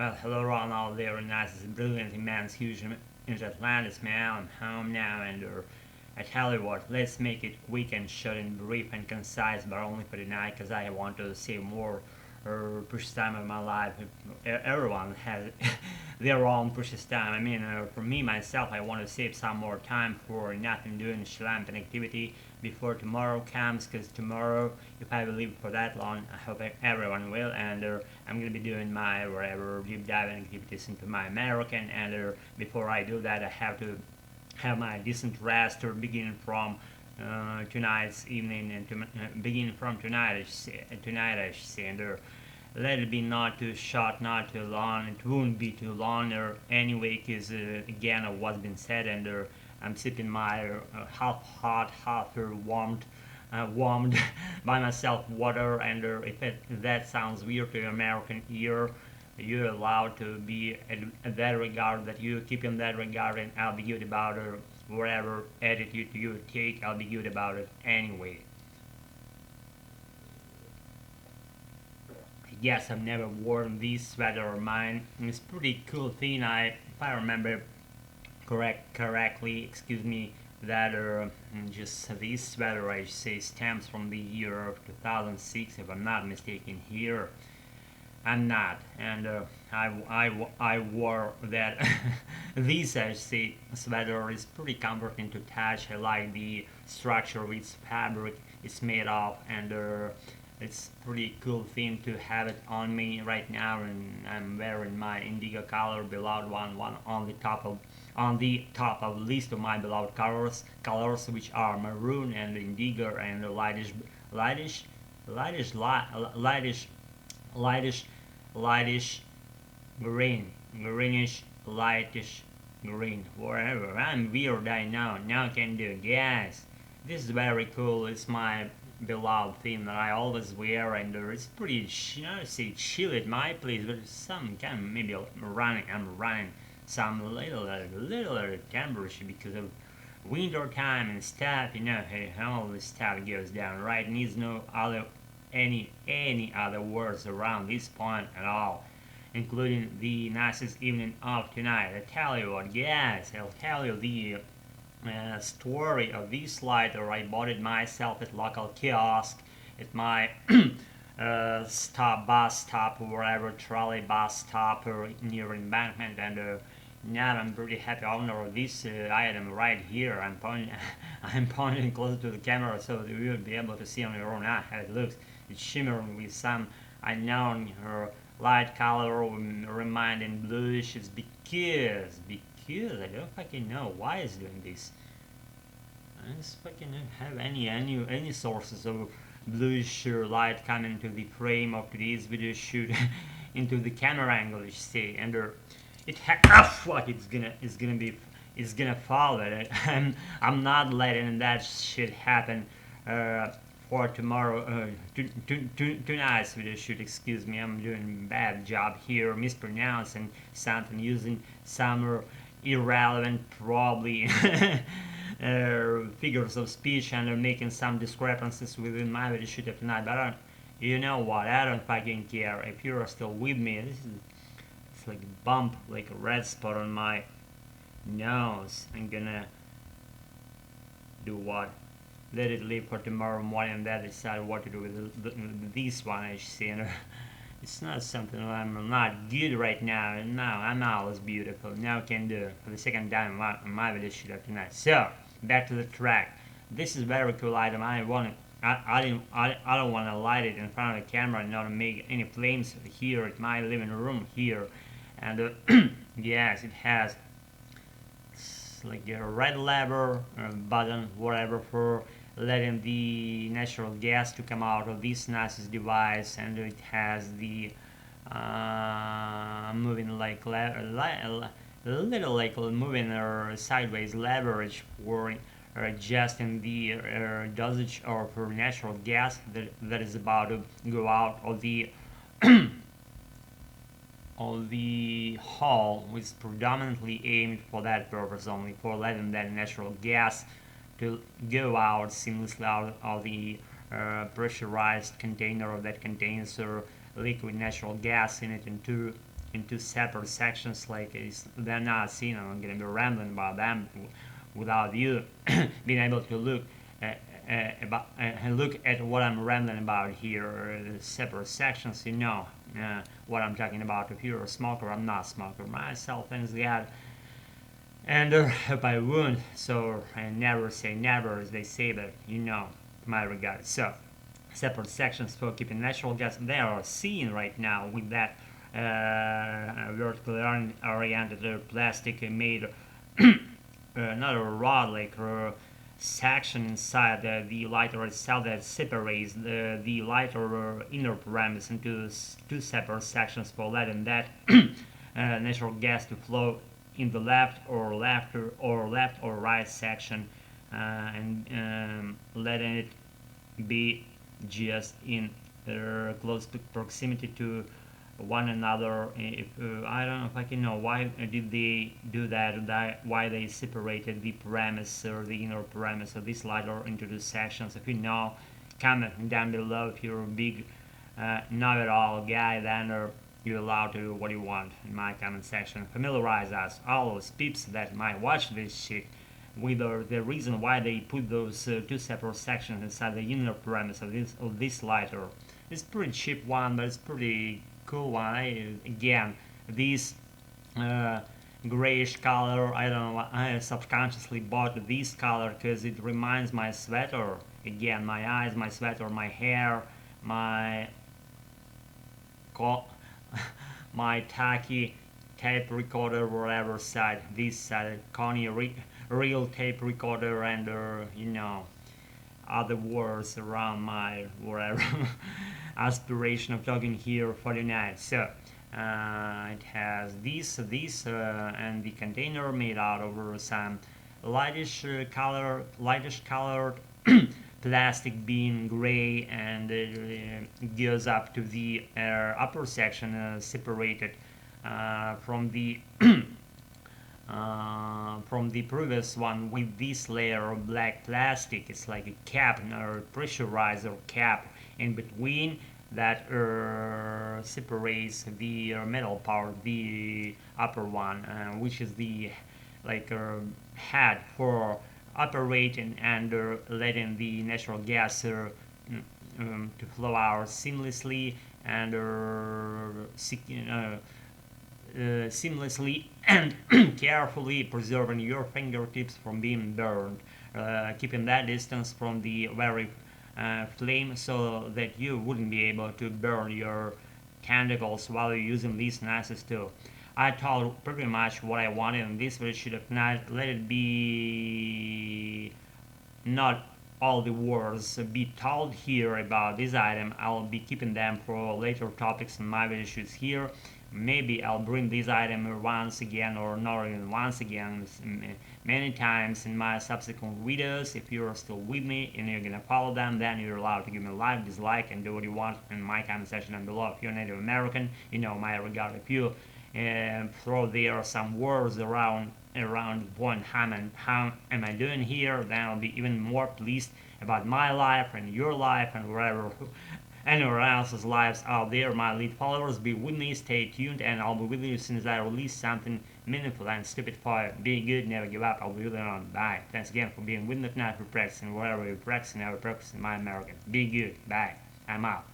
Well, hello around out there, nice, brilliant, immense, huge in Atlantis, man. I'm home now, and I tell you what, let's make it quick and short and brief and concise, but only for tonight, because I want to save more precious time of my life. Everyone has their own precious time. I mean, for me myself, I want to save some more time for nothing doing schlamping activity before tomorrow comes, because tomorrow, if I will live for that long, I hope everyone will, and I'm going to be doing my whatever deep diving activities into my American, and before I do that, I have to have my decent rest or beginning from tonight's evening and beginning from tonight, I should say, and let it be not too short, not too long. It won't be too long or anyway, because again, of what's been said, and I'm sipping my half hot, half warmed by myself water, and if that sounds weird to your American ear, you're allowed to be at that regard, that you keep in that regard, and I'll be good about it. Whatever attitude you take, I'll be good about it anyway. Yes, I've never worn this sweater of mine. It's pretty cool thing. If I remember correctly, excuse me, that just this sweater, I say, stems from the year of 2006, if I'm not mistaken. Here, I'm not, and I wore that. This, I say, sweater is pretty comforting to touch. I like the structure of its fabric it's made of, and it's pretty cool thing to have it on me right now, and I'm wearing my indigo color beloved one on the top of list of my beloved colors, which are maroon and indigo and lightish lightish lightish lightish lightish green, greenish lightish green, whatever. I'm weird, I know. Now I can do. Yes, this is very cool. It's my beloved theme that I always wear, and it's pretty, I say, chill at my place, but some kind of maybe I'm running some little temperature because of winter time and stuff. You know how all this stuff goes down, right? Needs no other any other words around this point at all, including the nicest evening of tonight. I tell you what, yes, I'll tell you the story of this lighter. I bought it myself at local kiosk at my bus stop, or wherever, trolley bus stop near embankment, and now I'm pretty happy owner of this item right here. I'm pointing closer to the camera so that you will be able to see on your own eye how it looks. It's shimmering with some unknown light color reminding bluish. It's because I don't fucking know why it's doing this. I just fucking don't have any sources of bluish light coming to the frame of today's video shoot into the camera angle, you see, and fuck, it's gonna fall. But I'm not letting that shit happen for tomorrow. Tonight's video shoot. Excuse me, I'm doing a bad job here, mispronouncing something, using some irrelevant, probably figures of speech, and making some discrepancies within my video shoot of tonight. But you know what? I don't fucking care. If you're still with me, it's like a bump, like a red spot on my nose. I'm gonna do what? Let it live for tomorrow morning, and then decide what to do with this one. I see, and it's not something I'm not good right now. No, I'm always beautiful. Now I can do for the second time my video shoot of tonight. So back to the track. This is a very cool item. I don't want to light it in front of the camera and not make any flames here at my living room here. And yes, it has like a red lever button, whatever, for letting the natural gas to come out of this nice device, and it has the moving like little like moving or sideways leverage for adjusting the dosage of natural gas that is about to go out of the hull, which is predominantly aimed for that purpose only, for letting that natural gas to go out seamlessly out of the pressurized container that contains liquid natural gas in it, into into separate sections, like they're not seen. I'm gonna be rambling about them without you being able to look look at what I'm rambling about here. Separate sections, what I'm talking about. If you're a smoker, I'm not a smoker myself, thanks God. And if I won't, so I never say never, as they say, but my regards. So separate sections for keeping natural gas. They are seen right now with that vertically oriented plastic made not a rod, like a section inside the lighter itself that separates the lighter inner parameters into two separate sections for letting that natural gas to flow in the left or right section, and letting it be just in close proximity to one another. If I don't know if I can know why did they do that, why they separated the premise or the inner premise of this lighter into two sections. If you know, comment down below. If you're a big know-it-all guy, then you're allowed to do what you want in my comment section. Familiarize us, all those peeps that might watch this shit, with the reason why they put those two separate sections inside the inner premise of this lighter. It's pretty cheap one, but it's pretty cool one. Again, this grayish color, I don't know, I subconsciously bought this color because it reminds my sweater. Again, my eyes, my sweater, my hair, my my tacky tape recorder, whatever side, this side, Connie real tape recorder, and other words around my whatever aspiration of talking here for the night. So it has this and the container made out of some lightish colored plastic being gray, and it goes up to the upper section, separated from the previous one with this layer of black plastic. It's like a cap, or a pressurizer cap in between that separates the metal part, the upper one, which is the head for operating and letting the natural gas to flow out seamlessly and seamlessly and carefully preserving your fingertips from being burned, keeping that distance from the very flame so that you wouldn't be able to burn your tentacles while you're using this nice tool. I told pretty much what I wanted in this video. Should have not let it be not all the words be told here about this item. I'll be keeping them for later topics in my video shoots here. Maybe I'll bring this item once again, or not even once again, many times in my subsequent videos. If you're still with me and you're gonna follow them, then you're allowed to give me a like, dislike, and do what you want in my comment section down below. If you're Native American, my regard. If you throw there some words around one how am I doing here, then I'll be even more pleased about my life and your life and wherever anyone else's lives out there. My lead followers, be with me, stay tuned, and I'll be with you as soon as I release something meaningful and stupid for you. Be good, never give up. I'll be with you on. Bye. Thanks again for being with me tonight, for practicing wherever you're practicing, my American. Be good. Bye. I'm out.